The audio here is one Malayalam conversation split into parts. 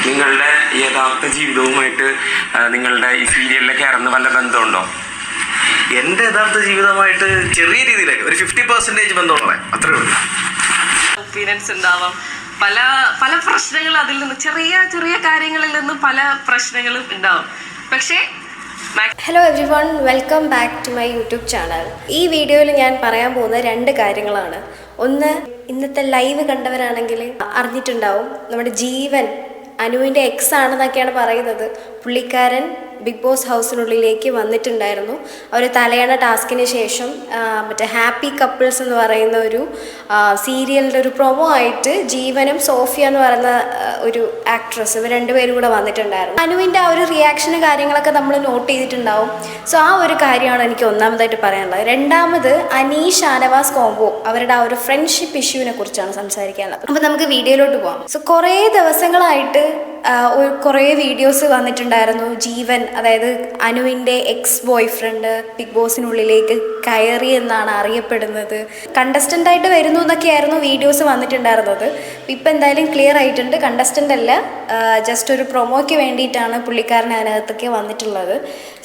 നിങ്ങളുടെ യഥാർത്ഥ ജീവിതവുമായിട്ട് നിങ്ങളുടെ ഈ സീരിയലിലൊക്കെ ഇറന്ന് വല്ല ബന്ധമുണ്ടോ? എൻ്റെ യഥാർത്ഥ ജീവിതമായിട്ട് ചെറിയ രീതിയിലൊക്കെ ഒരു 50% ബന്ധമുള്ള അത്രേ ഉള്ളൂ. ഒപ്പീനിയൻസ് ഉണ്ടാവാം, പല പല പ്രശ്നങ്ങൾ അതിൽ നിന്ന് ചെറിയ ചെറിയ കാര്യങ്ങളിൽ നിന്ന് പല പ്രശ്നങ്ങളും ഉണ്ടാവും. പക്ഷേ hello everyone, welcome back to my YouTube channel. ഈ വീഡിയോയിൽ ഞാൻ പറയാൻ പോകുന്ന 2 കാര്യങ്ങളാണ്. ഒന്ന്, ഇന്നത്തെ ലൈവ് കണ്ടവരാണെങ്കിൽ അറിഞ്ഞിട്ടുണ്ടാവും, നമ്മുടെ ജീവൻ അനുവിൻ്റെ എക്സ് ആണെന്നൊക്കെയാണ് പറയുന്നത്. പുള്ളിക്കാരൻ ബിഗ് ബോസ് ഹൗസിനുള്ളിലേക്ക് വന്നിട്ടുണ്ടായിരുന്നു. അവർ തലയണ ടാസ്കിന് ശേഷം മറ്റേ ഹാപ്പി കപ്പിൾസ് എന്ന് പറയുന്ന ഒരു സീരിയലിൻ്റെ ഒരു പ്രൊമോ ആയിട്ട് ജീവനും സോഫിയ എന്ന് പറയുന്ന ഒരു ആക്ട്രസ്, ഇവർ രണ്ടുപേരും കൂടെ വന്നിട്ടുണ്ടായിരുന്നു. അനുവിൻ്റെ ആ ഒരു റിയാക്ഷനും കാര്യങ്ങളൊക്കെ നമ്മൾ നോട്ട് ചെയ്തിട്ടുണ്ടാവും. സോ ആ ഒരു കാര്യമാണ് എനിക്ക് ഒന്നാമതായിട്ട് പറയാനുള്ളത്. രണ്ടാമത്, അനീഷ് ഷാനവാസ് കോംബോ, അവരുടെ ആ ഒരു ഫ്രണ്ട്ഷിപ്പ് ഇഷ്യൂവിനെ കുറിച്ചാണ് സംസാരിക്കാനുള്ളത്. അപ്പോൾ നമുക്ക് വീഡിയോയിലോട്ട് പോകാം. സോ കുറേ ദിവസങ്ങളായിട്ട് കുറേ വീഡിയോസ് വന്നിട്ടുണ്ടായിരുന്നു. ജീവൻ, അതായത് അനുവിൻ്റെ എക്സ് ബോയ് ഫ്രണ്ട് ബിഗ് ബോസിനുള്ളിലേക്ക് കയറി എന്നാണ് അറിയപ്പെടുന്നത്. കണ്ടസ്റ്റൻ്റായിട്ട് വരുന്നു എന്നൊക്കെയായിരുന്നു വീഡിയോസ് വന്നിട്ടുണ്ടായിരുന്നത്. ഇപ്പം എന്തായാലും ക്ലിയർ ആയിട്ടുണ്ട്, കണ്ടസ്റ്റൻ്റ് അല്ല, ജസ്റ്റ് ഒരു പ്രൊമോയ്ക്ക് വേണ്ടിയിട്ടാണ് പുള്ളിക്കാരൻ അതിനകത്തൊക്കെ വന്നിട്ടുള്ളത്.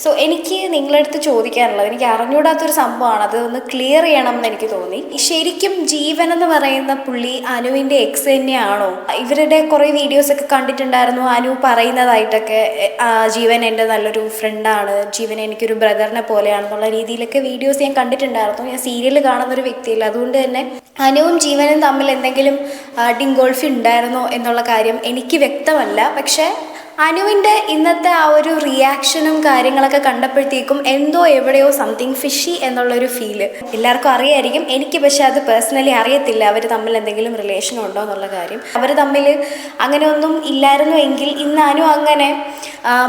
സോ എനിക്ക് നിങ്ങളടുത്ത് ചോദിക്കാനുള്ളത്, എനിക്ക് അറിഞ്ഞൂടാത്തൊരു സംഭവമാണ്, അത് ഒന്ന് ക്ലിയർ ചെയ്യണം എന്ന് എനിക്ക് തോന്നി. ശരിക്കും ജീവൻ എന്ന് പറയുന്ന പുള്ളി അനുവിൻ്റെ എക്സ് തന്നെയാണോ? ഇവരുടെ കുറേ വീഡിയോസൊക്കെ കണ്ടിട്ടുണ്ടായിരുന്നു. അനു പറയുന്നതായിട്ടൊക്കെ ജീവൻ എൻ്റെ നല്ലൊരു ഫ്രണ്ടാണ്, ജീവൻ എനിക്കൊരു ബ്രദറിനെ പോലെയാണെന്നുള്ള രീതിയിലൊക്കെ വീഡിയോസ് ഞാൻ കണ്ടിട്ടുണ്ടായിരുന്നു. ഞാൻ സീരിയൽ കാണുന്നൊരു വ്യക്തിയില്ല, അതുകൊണ്ട് തന്നെ അനുവും ജീവനും തമ്മിൽ എന്തെങ്കിലും ഡിങ്കോൾഫി ഉണ്ടായിരുന്നോ എന്നുള്ള കാര്യം എനിക്ക് വ്യക്തമല്ല. പക്ഷേ അനുവിൻ്റെ ഇന്നത്തെ ആ ഒരു റിയാക്ഷനും കാര്യങ്ങളൊക്കെ കണ്ടപ്പോഴത്തേക്കും എന്തോ എവിടെയോ സംതിങ് ഫിഷി എന്നുള്ളൊരു ഫീല് എല്ലാവർക്കും അറിയായിരിക്കും. എനിക്ക് പക്ഷേ അത് പേഴ്സണലി അറിയത്തില്ല, അവർ തമ്മിൽ എന്തെങ്കിലും റിലേഷൻ ഉണ്ടോ എന്നുള്ള കാര്യം. അവർ തമ്മിൽ അങ്ങനെ ഒന്നും ഇല്ലായിരുന്നു എങ്കിൽ ഇന്ന് അനു അങ്ങനെ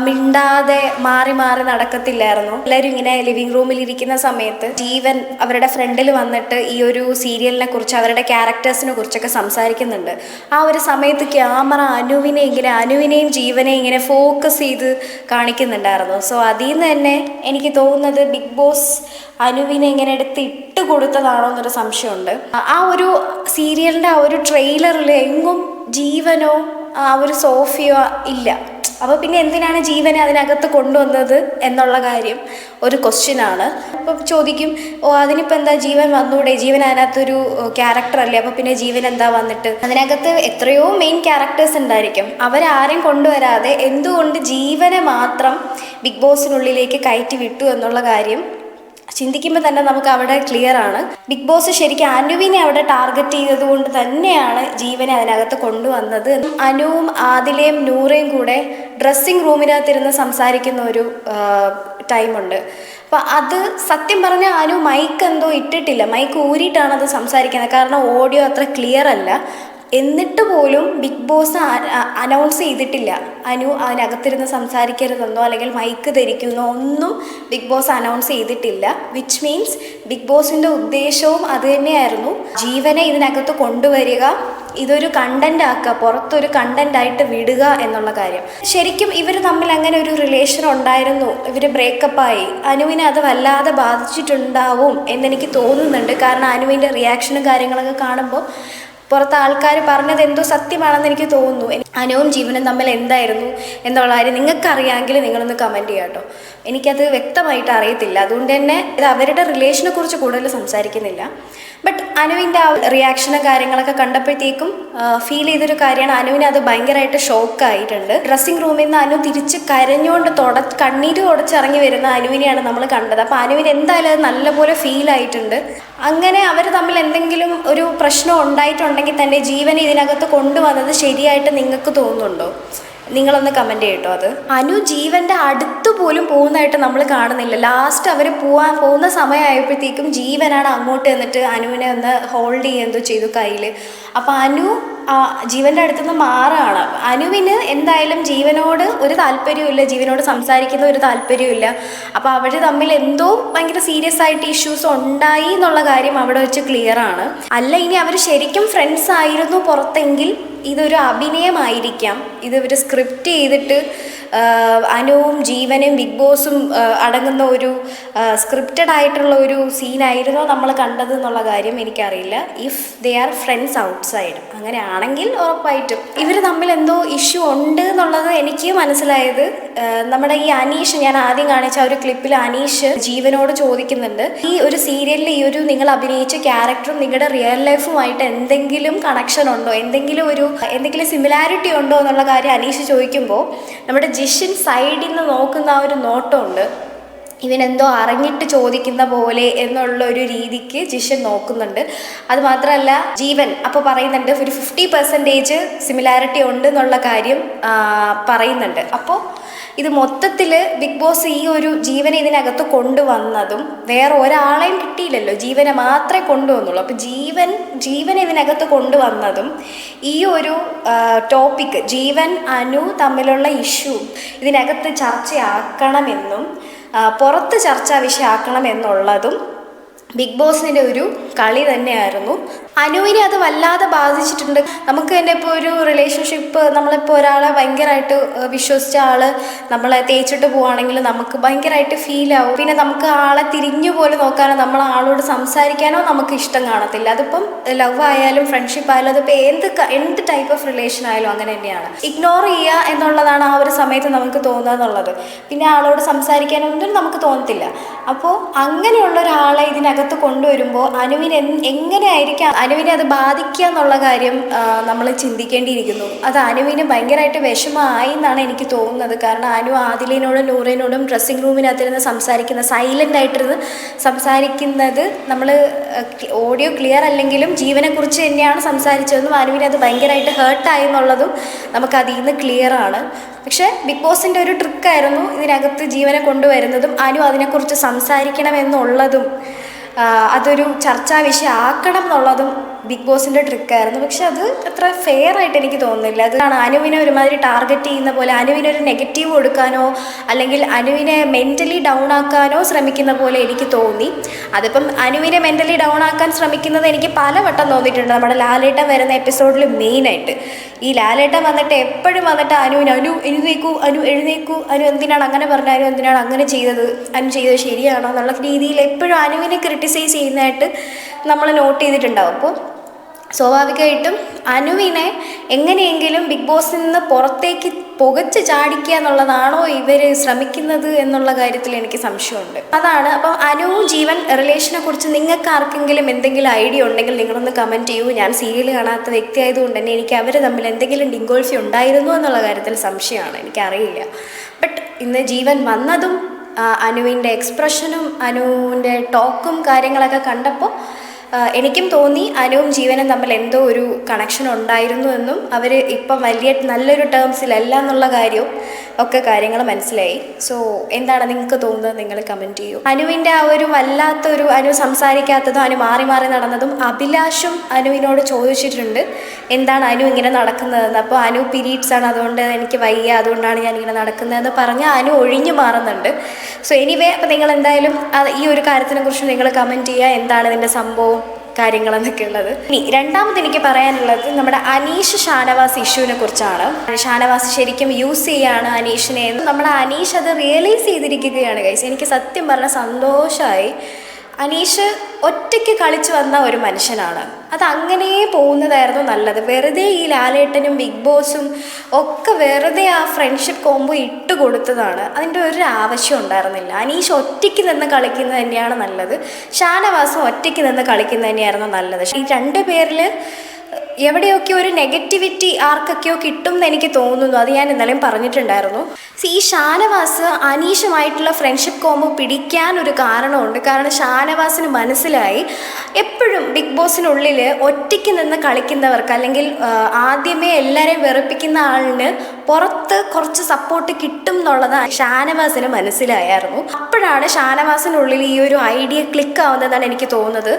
മിണ്ടാതെ മാറി മാറി നടക്കത്തില്ലായിരുന്നു. എല്ലാവരും ഇങ്ങനെ ലിവിങ് റൂമിൽ ഇരിക്കുന്ന സമയത്ത് ജീവൻ അവരുടെ ഫ്രണ്ടിൽ വന്നിട്ട് ഈ ഒരു സീരിയലിനെ കുറിച്ച്, അവരുടെ ക്യാരക്ടേഴ്സിനെ കുറിച്ചൊക്കെ സംസാരിക്കുന്നുണ്ട്. ആ ഒരു സമയത്ത് ക്യാമറ അനുവിനെയും ജീവനെയും ഇങ്ങനെ ഫോക്കസ് ചെയ്ത് കാണിക്കുന്നുണ്ടായിരുന്നു. സോ അതിൽ നിന്ന് തന്നെ എനിക്ക് തോന്നുന്നത് ബിഗ് ബോസ് അനുവിനെ ഇങ്ങനെ എടുത്ത് ഇട്ട് കൊടുത്തതാണോ എന്നൊരു സംശയമുണ്ട്. ആ ഒരു സീരിയലിൻ്റെ ആ ഒരു ട്രെയിലറിൽ എങ്ങും ജീവനോ ആ ഒരു സോഫിയോ ഇല്ല. അപ്പോൾ പിന്നെ എന്തിനാണ് ജീവനെ അതിനകത്ത് കൊണ്ടുവന്നത് എന്നുള്ള കാര്യം ഒരു ക്വസ്റ്റ്യനാണ്. അപ്പോൾ ചോദിക്കും, അതിനിപ്പോൾ എന്താ ജീവൻ വന്നൂടെ, ജീവൻ അതിനകത്തൊരു ക്യാരക്ടറല്ലേ, അപ്പോൾ പിന്നെ ജീവൻ എന്താ വന്നിട്ട്? അതിനകത്ത് എത്രയോ മെയിൻ ക്യാരക്ടേഴ്സ് ഉണ്ടായിരിക്കും, അവരാരെയും കൊണ്ടുവരാതെ എന്തുകൊണ്ട് ജീവനെ മാത്രം ബിഗ് ബോസിനുള്ളിലേക്ക് കയറ്റി വിട്ടു എന്നുള്ള കാര്യം ചിന്തിക്കുമ്പോൾ തന്നെ നമുക്ക് അവിടെ ക്ലിയർ ആണ്. ബിഗ് ബോസ് ശരിക്കും അനുവിനെ അവിടെ ടാർഗറ്റ് ചെയ്തത് കൊണ്ട് തന്നെയാണ് ജീവനെ അതിനകത്ത് കൊണ്ടുവന്നത്. അനുവും ആദിലയും നൂറയും കൂടെ ഡ്രസ്സിങ് റൂമിനകത്തിരുന്ന് സംസാരിക്കുന്ന ഒരു ടൈമുണ്ട്. അപ്പം അത് സത്യം പറഞ്ഞാൽ അനു മൈക്ക് എന്തോ ഇട്ടിട്ടില്ല, മൈക്ക് ഊരിയിട്ടാണ് അത് സംസാരിക്കുന്നത്. കാരണം ഓഡിയോ അത്ര ക്ലിയർ അല്ല. എന്നിട്ട് പോലും ബിഗ് ബോസ് അനൗൺസ് ചെയ്തിട്ടില്ല അനു അതിനകത്തിരുന്ന് സംസാരിക്കരുതെന്നോ അല്ലെങ്കിൽ മൈക്ക് ധരിക്കുന്നോ ഒന്നും ബിഗ് ബോസ് അനൗൺസ് ചെയ്തിട്ടില്ല. വിച്ച് മീൻസ് ബിഗ് ബോസിൻ്റെ ഉദ്ദേശവും അത് തന്നെയായിരുന്നു, ജീവനെ ഇതിനകത്ത് കൊണ്ടുവരിക, ഇതൊരു കണ്ടന്റ് ആക്കുക, പുറത്തൊരു കണ്ടന്റ് ആയിട്ട് വിടുക എന്നുള്ള കാര്യം. ശരിക്കും ഇവർ തമ്മിൽ അങ്ങനെ ഒരു റിലേഷൻ ഉണ്ടായിരുന്നു, ഇവർ ബ്രേക്കപ്പായി. അനുവിനെ അത് വല്ലാതെ ബാധിച്ചിട്ടുണ്ടാവും എന്നെനിക്ക് തോന്നുന്നുണ്ട്. കാരണം അനുവിൻ്റെ റിയാക്ഷനും കാര്യങ്ങളൊക്കെ കാണുമ്പോൾ പുറത്ത് ആൾക്കാർ പറഞ്ഞത് എന്തോ സത്യമാണെന്ന് എനിക്ക് തോന്നുന്നു. അനുവും ജീവനും തമ്മിൽ എന്തായിരുന്നു എന്നുള്ള കാര്യം നിങ്ങൾക്കറിയാമെങ്കിൽ നിങ്ങളൊന്ന് കമൻറ്റ് ചെയ്യാം കേട്ടോ. എനിക്കത് വ്യക്തമായിട്ട് അറിയത്തില്ല, അതുകൊണ്ട് തന്നെ ഇത് അവരുടെ റിലേഷനെ കുറിച്ച് കൂടുതൽ സംസാരിക്കുന്നില്ല. ബട്ട് അനുവിൻ്റെ ആ റിയാക്ഷനും കാര്യങ്ങളൊക്കെ കണ്ടപ്പോഴത്തേക്കും ഫീൽ ചെയ്തൊരു കാര്യമാണ്, അനുവിന് അത് ഭയങ്കരമായിട്ട് ഷോക്കായിട്ടുണ്ട്. ഡ്രസ്സിങ് റൂമിൽ നിന്ന് അനു തിരിച്ച് കരഞ്ഞുകൊണ്ട് കണ്ണീര് തുടച്ചിറങ്ങി വരുന്ന അനുവിനെയാണ് നമ്മൾ കണ്ടത്. അപ്പോൾ അനുവിന് എന്തായാലും അത് നല്ലപോലെ ഫീൽ ആയിട്ടുണ്ട്. അങ്ങനെ അവർ തമ്മിൽ എന്തെങ്കിലും ഒരു പ്രശ്നം ഉണ്ടായിട്ടുണ്ടെങ്കിൽ തന്നെ ജീവനെ ഇതിനകത്ത് കൊണ്ടുവന്നത് ശരിയായിട്ട് നിങ്ങൾക്ക് തോന്നുന്നുണ്ടോ? നിങ്ങളൊന്ന് കമൻറ്റ് ചെയ്യട്ടോ. അത് അനു ജീവൻ്റെ അടുത്ത് പോലും പോകുന്നതായിട്ട് നമ്മൾ കാണുന്നില്ല. ലാസ്റ്റ് അവർ പോകുന്ന സമയമായപ്പോഴത്തേക്കും ജീവനാണ് അങ്ങോട്ട് എന്നിട്ട് അനുവിനെ ഒന്ന് ഹോൾഡ് ചെയ്യുകയെന്തോ ചെയ്തു കയ്യിൽ. അപ്പോൾ അനു ജീവൻ്റെ അടുത്തുനിന്ന് മാറുകയാണ്. അനുവിന് എന്തായാലും ജീവനോട് ഒരു താല്പര്യമില്ല, ജീവനോട് സംസാരിക്കുന്ന ഒരു താല്പര്യമില്ല. അപ്പോൾ അവർ തമ്മിൽ എന്തോ ഭയങ്കര സീരിയസ് ആയിട്ട് ഇഷ്യൂസ് ഉണ്ടായി എന്നുള്ള കാര്യം അവിടെ വെച്ച് ക്ലിയർ ആണ്. അല്ല ഇനി അവർ ശരിക്കും ഫ്രണ്ട്സ് ആയിരുന്നു പുറത്തെങ്കിൽ ഇതൊരു അഭിനയമായിരിക്കാം, ഇത് ഇവർ സ്ക്രിപ്റ്റ് ചെയ്തിട്ട് അനുവും ജീവനും ബിഗ് ബോസും അടങ്ങുന്ന ഒരു സ്ക്രിപ്റ്റഡ് ആയിട്ടുള്ള ഒരു സീനായിരുന്നോ നമ്മൾ കണ്ടത് എന്നുള്ള കാര്യം എനിക്കറിയില്ല. If they are friends outside, അങ്ങനെയാണെങ്കിൽ ഉറപ്പായിട്ടും ഇവർ തമ്മിൽ എന്തോ ഇഷ്യൂ ഉണ്ട് എന്നുള്ളത് എനിക്ക് മനസ്സിലായത് നമ്മുടെ ഈ അനീഷ്, ഞാൻ ആദ്യം കാണിച്ച ഒരു ക്ലിപ്പിൽ അനീഷ് ജീവനോട് ചോദിക്കുന്നുണ്ട്, ഈ ഒരു സീരിയലിൽ ഈ ഒരു നിങ്ങൾ അഭിനയിച്ച ക്യാരക്ടറും നിങ്ങളുടെ റിയൽ ലൈഫുമായിട്ട് എന്തെങ്കിലും കണക്ഷൻ ഉണ്ടോ, എന്തെങ്കിലും സിമിലാരിറ്റി ഉണ്ടോ എന്നുള്ള കാര്യം അനീഷ് ചോദിക്കുമ്പോൾ നമ്മുടെ ജിഷിൻ സൈഡിൽ നിന്ന് നോക്കുന്ന ആ ഒരു നോട്ടമുണ്ട്, ഇവനെന്തോ അറിഞ്ഞിട്ട് ചോദിക്കുന്ന പോലെ എന്നുള്ള ഒരു രീതിക്ക് ജിഷൻ നോക്കുന്നുണ്ട്. അതുമാത്രമല്ല ജീവൻ അപ്പോൾ പറയുന്നുണ്ട് ഒരു 50% സിമിലാരിറ്റി ഉണ്ട് എന്നുള്ള കാര്യം പറയുന്നുണ്ട്. അപ്പോൾ ഇത് മൊത്തത്തിൽ ബിഗ് ബോസ് ഈ ഒരു ജീവനെ ഇതിനകത്ത് കൊണ്ടുവന്നതും വേറെ ഒരാളെയും കിട്ടിയില്ലല്ലോ, ജീവനെ മാത്രമേ കൊണ്ടുവന്നുള്ളൂ. അപ്പോൾ ജീവൻ ഇതിനകത്ത് കൊണ്ടുവന്നതും ഈ ഒരു ടോപ്പിക്ക് ജീവൻ അനു തമ്മിലുള്ള ഇഷ്യൂ ഇതിനകത്ത് ചർച്ചയാക്കണമെന്നും പുറത്ത് ചർച്ചാ വിഷയമാക്കണം എന്നുള്ളതും ബിഗ് ബോസിൻ്റെ ഒരു കളി തന്നെയായിരുന്നു. അനുവിനെ അത് വല്ലാതെ ബാധിച്ചിട്ടുണ്ട്. നമുക്ക് തന്നെ ഇപ്പോൾ ഒരു റിലേഷൻഷിപ്പ്, നമ്മളിപ്പോൾ ഒരാളെ ഭയങ്കരമായിട്ട് വിശ്വസിച്ച ആൾ നമ്മളെ തേച്ചിട്ട് പോവുകയാണെങ്കിൽ നമുക്ക് ഭയങ്കരമായിട്ട് ഫീലാവും. പിന്നെ നമുക്ക് ആളെ തിരിഞ്ഞു പോലെ നോക്കാനോ നമ്മൾ ആളോട് സംസാരിക്കാനോ നമുക്ക് ഇഷ്ടം കാണത്തില്ല. അതിപ്പം ലവ് ആയാലും ഫ്രണ്ട്ഷിപ്പ് ആയാലും അതിപ്പോൾ എന്ത് ടൈപ്പ് ഓഫ് റിലേഷൻ ആയാലും അങ്ങനെ തന്നെയാണ്. ഇഗ്നോർ ചെയ്യുക എന്നുള്ളതാണ് ആ ഒരു സമയത്ത് നമുക്ക് തോന്നുക എന്നുള്ളത്. പിന്നെ ആളോട് സംസാരിക്കാനൊന്നും നമുക്ക് തോന്നത്തില്ല. അപ്പോൾ അങ്ങനെയുള്ള ഒരാളെ ഇതിനകത്ത് കൊണ്ടുവരുമ്പോൾ എങ്ങനെയായിരിക്കാം അനുവിനെ അത് ബാധിക്കുക എന്നുള്ള കാര്യം നമ്മൾ ചിന്തിക്കേണ്ടിയിരിക്കുന്നു. അത് അനുവിന് ഭയങ്കരമായിട്ട് വിഷമമായി എന്നാണ് എനിക്ക് തോന്നുന്നത്. കാരണം അനു ആദിലിനോടും നൂറിനോടും ഡ്രസ്സിങ് റൂമിനകത്തിരുന്ന് സൈലൻ്റ് ആയിട്ടിരുന്ന് സംസാരിക്കുന്നത് നമ്മൾ ഓഡിയോ ക്ലിയർ അല്ലെങ്കിലും ജീവനെക്കുറിച്ച് തന്നെയാണ് സംസാരിച്ചതെന്നും അനുവിനെ അത് ഭയങ്കരമായിട്ട് ഹേർട്ടായി എന്നുള്ളതും നമുക്ക് അതിൽ നിന്ന് ക്ലിയർ ആണ്. പക്ഷേ ബിഗ് ബോസിൻ്റെ ഒരു ട്രിക്കായിരുന്നു ഇതിനകത്ത് ജീവനെ കൊണ്ടുവരുന്നതും അനു അതിനെക്കുറിച്ച് സംസാരിക്കണമെന്നുള്ളതും അതൊരു ചർച്ചാ വിഷയം ആക്കണം എന്നുള്ളതും ബിഗ് ബോസിൻ്റെ ട്രിക്കായിരുന്നു. പക്ഷെ അത് അത്ര ഫെയർ ആയിട്ട് എനിക്ക് തോന്നുന്നില്ല. അതാണ് അനുവിനെ ഒരുമാതിരി ടാർഗറ്റ് ചെയ്യുന്ന പോലെ, അനുവിനൊരു നെഗറ്റീവ് കൊടുക്കാനോ അല്ലെങ്കിൽ അനുവിനെ മെൻ്റലി ഡൗൺ ആക്കാനോ ശ്രമിക്കുന്ന പോലെ എനിക്ക് തോന്നി. അതിപ്പം അനുവിനെ മെൻ്റലി ഡൗൺ ആക്കാൻ ശ്രമിക്കുന്നത് എനിക്ക് പലവട്ടം തോന്നിയിട്ടുണ്ട്. നമ്മുടെ ലാലേട്ടൻ വരുന്ന എപ്പിസോഡിൽ മെയിനായിട്ട് ഈ ലാലേട്ടൻ വന്നിട്ട് എപ്പോഴും വന്നിട്ട് അനു എഴുന്നേക്കൂ, അനു എന്തിനാണ് അങ്ങനെ പറഞ്ഞത്, അനു എന്തിനാണ് അങ്ങനെ ചെയ്തത്, അനു ചെയ്തത് ശരിയാണോ എന്നുള്ള രീതിയിൽ എപ്പോഴും അനുവിനെ ക്രിട്ടിസൈസ് ചെയ്യുന്നതായിട്ട് നമ്മൾ നോട്ട് ചെയ്തിട്ടുണ്ടാവും. അപ്പോൾ സ്വാഭാവികമായിട്ടും അനുവിനെ എങ്ങനെയെങ്കിലും ബിഗ് ബോസിൽ നിന്ന് പുറത്തേക്ക് പുകച്ച് ചാടിക്കുക എന്നുള്ളതാണോ ഇവർ ശ്രമിക്കുന്നത് എന്നുള്ള കാര്യത്തിൽ എനിക്ക് സംശയമുണ്ട്. അതാണ്. അപ്പം അനുവും ജീവൻ റിലേഷനെ കുറിച്ച് നിങ്ങൾക്ക് ആർക്കെങ്കിലും എന്തെങ്കിലും ഐഡിയ ഉണ്ടെങ്കിൽ നിങ്ങളൊന്ന് കമൻറ്റ് ചെയ്യൂ. ഞാൻ സീരിയൽ കാണാത്ത വ്യക്തി ആയതുകൊണ്ട് തന്നെ എനിക്ക് അവർ തമ്മിൽ എന്തെങ്കിലും ഡിങ്കോൾഫി ഉണ്ടായിരുന്നു എന്നുള്ള കാര്യത്തിൽ സംശയമാണ്, എനിക്കറിയില്ല. ബട്ട് ഇന്ന് ജീവൻ വന്നതും അനുവിൻ്റെ എക്സ്പ്രഷനും അനുവിൻ്റെ ടോക്കും കാര്യങ്ങളൊക്കെ കണ്ടപ്പോൾ എനിക്കും തോന്നി അനുവും ജീവനും തമ്മിൽ എന്തോ ഒരു കണക്ഷൻ ഉണ്ടായിരുന്നു എന്നും അവർ ഇപ്പം നല്ലൊരു ടേംസിലല്ല എന്നുള്ള കാര്യവും ഒക്കെ കാര്യങ്ങൾ മനസ്സിലായി. സോ എന്താണ് നിങ്ങൾക്ക് തോന്നുന്നത്, നിങ്ങൾ കമൻറ്റ് ചെയ്യൂ. അനുവിൻ്റെ ആ ഒരു വല്ലാത്തൊരു അനു സംസാരിക്കാത്തതും അനു മാറി നടന്നതും അഭിലാഷും അനുവിനോട് ചോദിച്ചിട്ടുണ്ട് എന്താണ് അനു ഇങ്ങനെ നടക്കുന്നതെന്ന്. അപ്പോൾ അനു പീരീഡ്സ് ആണ്, അതുകൊണ്ട് എനിക്ക് വയ്യ, അതുകൊണ്ടാണ് ഞാൻ ഇങ്ങനെ നടക്കുന്നതെന്ന് പറഞ്ഞ് അനു ഒഴിഞ്ഞു മാറുന്നുണ്ട്. സോ എനിവേ, അപ്പോൾ നിങ്ങൾ എന്തായാലും ഈ ഒരു കാര്യത്തിനെ കുറിച്ച് നിങ്ങൾ കമൻറ്റ് ചെയ്യുക, എന്താണ് ഇതിൻ്റെ സംഭവം കാര്യങ്ങളെന്നൊക്കെ ഉള്ളത്. ഇനി രണ്ടാമത് എനിക്ക് പറയാനുള്ളത് നമ്മുടെ അനീഷ് ഷാനവാസ് ഇഷ്യൂവിനെ കുറിച്ചാണ്. ഷാനവാസ് ശരിക്കും യൂസ് ചെയ്യാണ് അനീഷിനെ. നമ്മുടെ അനീഷ് അത് റിയലൈസ് ചെയ്തിരിക്കുകയാണ് ഗൈസ്. എനിക്ക് സത്യം പറഞ്ഞാൽ സന്തോഷമായി. അനീഷ് ഒറ്റയ്ക്ക് കളിച്ചു വന്ന ഒരു മനുഷ്യനാണ്. അത് അങ്ങനെ പോകുന്നതായിരുന്നു നല്ലത്. വെറുതെ ഈ ലാലേട്ടനും ബിഗ് ബോസും ഒക്കെ വെറുതെ ആ ഫ്രണ്ട്ഷിപ്പ് കോംബോ ഇട്ട് കൊടുത്തതാണ്. അതിൻ്റെ ഒരു ആവശ്യം ഉണ്ടായിരുന്നില്ല. അനീഷ് ഒറ്റയ്ക്ക് നിന്ന് കളിക്കുന്നത് തന്നെയാണ് നല്ലത്. ഷാനവാസും ഒറ്റയ്ക്ക് നിന്ന് കളിക്കുന്നത് തന്നെയായിരുന്നു നല്ലത്. ഈ രണ്ട് പേരിൽ എവിടെയൊക്കെ ഒരു നെഗറ്റിവിറ്റി ആർക്കൊക്കെയോ കിട്ടും എന്ന് എനിക്ക് തോന്നുന്നു. അത് ഞാൻ ഇന്നലെയും പറഞ്ഞിട്ടുണ്ടായിരുന്നു. ഈ ഷാനവാസ് അനീഷുമായിട്ടുള്ള ഫ്രണ്ട്ഷിപ്പ് കോംബോ പിടിക്കാൻ ഒരു കാരണമുണ്ട്. കാരണം ഷാനവാസിന് മനസ്സിലായി എപ്പോഴും ബിഗ് ബോസിനുള്ളിൽ ഒറ്റയ്ക്ക് നിന്ന് കളിക്കുന്നവർക്ക് അല്ലെങ്കിൽ ആദ്യമേ എല്ലാവരെയും വെറുപ്പിക്കുന്ന ആളിന് പുറത്ത് കുറച്ച് സപ്പോർട്ട് കിട്ടും എന്നുള്ളത് ഷാനവാസിന് മനസ്സിലായിരുന്നു. അപ്പോഴാണ് ഷാനവാസിനുള്ളിൽ ഈ ഒരു ഐഡിയ ക്ലിക്ക് ആവുന്നതാണ് എനിക്ക് തോന്നുന്നത്.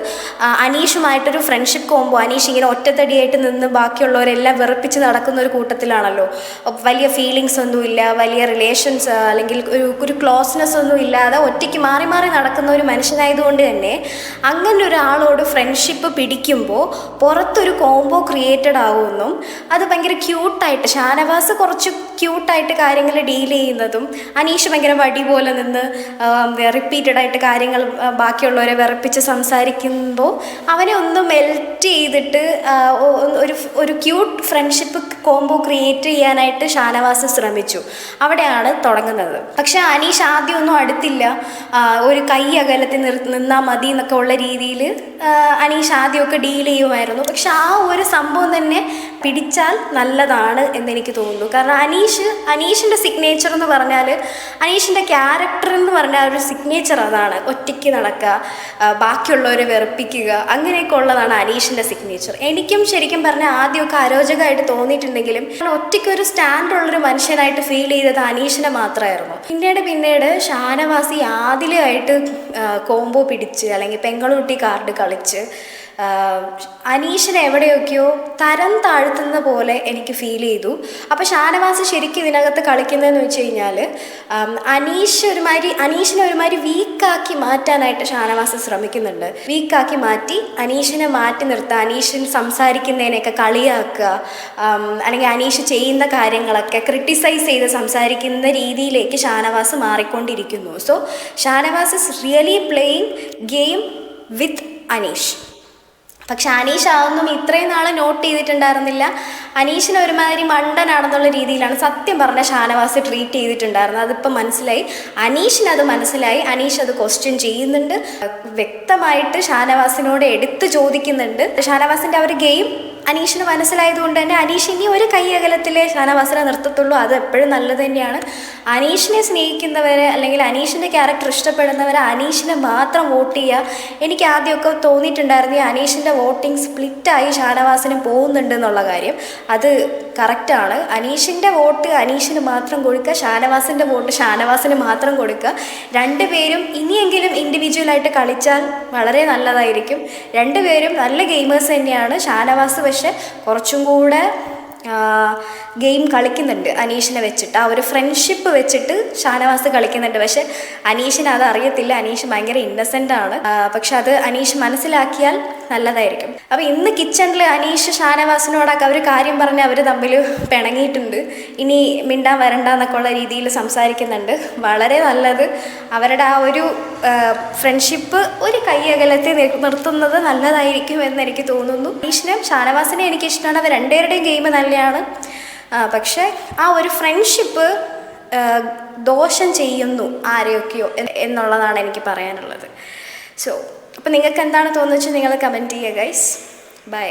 അനീഷുമായിട്ടൊരു ഫ്രണ്ട്ഷിപ്പ് കോംബോ, അനീഷ് ഇങ്ങനെ ഒറ്റത്തടിയായി ആയിട്ട് നിന്ന് ബാക്കിയുള്ളവരെല്ലാം വെറുപ്പിച്ച് നടക്കുന്ന ഒരു കൂട്ടത്തിലാണല്ലോ. വലിയ ഫീലിങ്സ് ഒന്നുമില്ല, വലിയ റിലേഷൻസ് അല്ലെങ്കിൽ ഒരു ക്ലോസ്നെസ് ഒന്നും ഇല്ലാതെ ഒറ്റയ്ക്ക് മാറി മാറി നടക്കുന്ന ഒരു മനുഷ്യനായതുകൊണ്ട് തന്നെ അങ്ങനെ ഒരാളോട് ഫ്രണ്ട്ഷിപ്പ് പിടിക്കുമ്പോൾ പുറത്തൊരു കോംബോ ക്രിയേറ്റഡ് ആവുമെന്നും അത് ഭയങ്കര ക്യൂട്ടായിട്ട് ഷാനവാസ് കുറച്ച് ക്യൂട്ടായിട്ട് കാര്യങ്ങൾ ഡീൽ ചെയ്യുന്നതും അനീഷ് ഭയങ്കര വടി പോലെ നിന്ന് റിപ്പീറ്റഡായിട്ട് കാര്യങ്ങൾ ബാക്കിയുള്ളവരെ വിറപ്പിച്ച് സംസാരിക്കുമ്പോൾ അവനെ ഒന്ന് മെൽറ്റ് ചെയ്തിട്ട് ഒരു ക്യൂട്ട് ഫ്രണ്ട്ഷിപ്പ് കോംബോ ക്രിയേറ്റ് ചെയ്യാനായിട്ട് ഷാനവാസ് ശ്രമിച്ചു. അവിടെയാണ് തുടങ്ങുന്നത്. പക്ഷെ അനീഷ് ആദ്യമൊന്നും അടുത്തില്ല. ഒരു കൈ അകലത്തിൽ നിന്നാൽ മതി എന്നൊക്കെ ഉള്ള രീതിയിൽ അനീഷ് ആദ്യമൊക്കെ ഡീൽ ചെയ്യുമായിരുന്നു. പക്ഷെ ആ ഒരു സംഭവം തന്നെ പിടിച്ചാൽ നല്ലതാണ് എന്നെനിക്ക് തോന്നുന്നു. കാരണം അനീഷിൻ്റെ സിഗ്നേച്ചർ എന്ന് പറഞ്ഞാൽ, അനീഷിൻ്റെ ക്യാരക്ടർ എന്ന് പറഞ്ഞാൽ ഒരു സിഗ്നേച്ചർ അതാണ്. ഒറ്റയ്ക്ക് നടക്കുക, ബാക്കിയുള്ളവരെ വെറുപ്പിക്കുക, അങ്ങനെയൊക്കെ ഉള്ളതാണ് അനീഷിൻ്റെ സിഗ്നേച്ചർ. എനിക്കും ശരിക്കും പറഞ്ഞാൽ ആദ്യമൊക്കെ അരോചകമായിട്ട് തോന്നിയിട്ടുണ്ടെങ്കിലും ഒറ്റയ്ക്കൊരു സ്റ്റാൻഡുള്ളൊരു മനുഷ്യനായിട്ട് ഫീൽ ചെയ്തത് അനീഷിനെ മാത്രമായിരുന്നു. പിന്നീട് ഷാനവാസി ആദിലയായിട്ട് കോംബോ പിടിച്ച് അല്ലെങ്കിൽ പെങ്ങളുട്ടി കാർഡ് കളിച്ച് അനീഷിനെ എവിടെയൊക്കെയോ തരം താഴ്ത്തുന്ന പോലെ എനിക്ക് ഫീൽ ചെയ്തു. അപ്പോൾ ഷാനവാസ് ശരിക്കും ഇതിനകത്ത് കളിക്കുന്നതെന്ന് വെച്ച് കഴിഞ്ഞാൽ അനീഷിനെ ഒരുമാതിരി വീക്കാക്കി മാറ്റാനായിട്ട് ഷാനവാസ് ശ്രമിക്കുന്നുണ്ട്. വീക്കാക്കി മാറ്റി അനീഷിനെ മാറ്റി നിർത്തുക, അനീഷിന് സംസാരിക്കുന്നതിനെയൊക്കെ കളിയാക്കുക, അല്ലെങ്കിൽ അനീഷ് ചെയ്യുന്ന കാര്യങ്ങളൊക്കെ ക്രിട്ടിസൈസ് ചെയ്ത് സംസാരിക്കുന്ന രീതിയിലേക്ക് ഷാനവാസ് മാറിക്കൊണ്ടിരിക്കുന്നു. So Shanavas is really playing game വിത്ത് അനീഷ്. പക്ഷെ അനീഷ് അതൊന്നും ഇത്രയും നാൾ നോട്ട് ചെയ്തിട്ടുണ്ടായിരുന്നില്ല. അനീഷിനെ ഒരുമാതിരി മണ്ടനാണെന്നുള്ള രീതിയിലാണ് സത്യം പറഞ്ഞ ഷാനവാസ് ട്രീറ്റ് ചെയ്തിട്ടുണ്ടായിരുന്നത്. അതിപ്പം മനസ്സിലായി, അനീഷിനത് മനസ്സിലായി. അനീഷ് അത് ക്വസ്റ്റ്യൻ ചെയ്യുന്നുണ്ട്, വ്യക്തമായിട്ട് ഷാനവാസിനോട് എടുത്ത് ചോദിക്കുന്നുണ്ട്. ഷാനവാസിൻ്റെ ആ ഒരു ഗെയിം അനീഷിന് മനസ്സിലായതുകൊണ്ട് തന്നെ അനീഷ് ഇനി ഒരു കൈ അകലത്തിലെ ഷാനവാസിനെ നിർത്തത്തുള്ളൂ. അത് എപ്പോഴും നല്ലത് തന്നെയാണ്. അനീഷിനെ സ്നേഹിക്കുന്നവരെ അല്ലെങ്കിൽ അനീഷിൻ്റെ ക്യാരക്ടർ ഇഷ്ടപ്പെടുന്നവരെ അനീഷിനെ മാത്രം വോട്ട് ചെയ്യുക. എനിക്ക് ആദ്യമൊക്കെ തോന്നിയിട്ടുണ്ടായിരുന്നു അനീഷിൻ്റെ വോട്ടിംഗ് സ്പ്ലിറ്റായി ഷാനവാസിന് പോകുന്നുണ്ട് എന്നുള്ള കാര്യം. അത് കറക്റ്റാണ്. അനീഷിൻ്റെ വോട്ട് അനീഷിന് മാത്രം കൊടുക്കുക, ഷാനവാസിൻ്റെ വോട്ട് ഷാനവാസിന് മാത്രം കൊടുക്കുക. രണ്ടുപേരും ഇനിയെങ്കിലും ഇൻഡിവിജ്വലായിട്ട് കളിച്ചാൽ വളരെ നല്ലതായിരിക്കും. രണ്ടുപേരും നല്ല ഗെയിമേഴ്സ് തന്നെയാണ്. ഷാനവാസ് പക്ഷെ കുറച്ചും കൂടെ ഗെയിം കളിക്കുന്നുണ്ട് അനീഷിനെ വെച്ചിട്ട്. ആ ഒരു ഫ്രണ്ട്ഷിപ്പ് വെച്ചിട്ട് ഷാനവാസ് കളിക്കുന്നുണ്ട്. പക്ഷെ അനീഷിന് അത് അറിയത്തില്ല. അനീഷ് ഭയങ്കര ഇന്നസെൻ്റ് ആണ്. പക്ഷെ അത് അനീഷ് മനസ്സിലാക്കിയാൽ നല്ലതായിരിക്കും. അപ്പോൾ ഇന്ന് കിച്ചണിൽ അനീഷ് ഷാനവാസിനോടൊക്കെ അവർ കാര്യം പറഞ്ഞ് അവർ തമ്മിൽ പിണങ്ങിയിട്ടുണ്ട്. ഇനി മിണ്ടാൻ വരണ്ട എന്നൊക്കെ ഉള്ള രീതിയിൽ സംസാരിക്കുന്നുണ്ട്. വളരെ നല്ലത്. അവരുടെ ആ ഒരു ഫ്രണ്ട്ഷിപ്പ് ഒരു കൈ അകലത്തിൽ നിർത്തുന്നത് നല്ലതായിരിക്കും എന്നെനിക്ക് തോന്നുന്നു. അനീഷിനെയും ഷാനവാസിനെയും എനിക്കിഷ്ടമാണ്. അവർ രണ്ടുപേരുടെയും ഗെയിം നല്ലതാണ്. പക്ഷേ ആ ഒരു ഫ്രണ്ട്ഷിപ്പ് ദോഷം ചെയ്യുന്നു ആരെയൊക്കെയോ എന്നുള്ളതാണ് എനിക്ക് പറയാനുള്ളത്. സോ അപ്പോൾ നിങ്ങൾക്ക് എന്താണ് തോന്നുന്നത് വെച്ചാൽ നിങ്ങൾ കമൻറ്റ് ചെയ്യുക ഗൈസ്. ബൈ.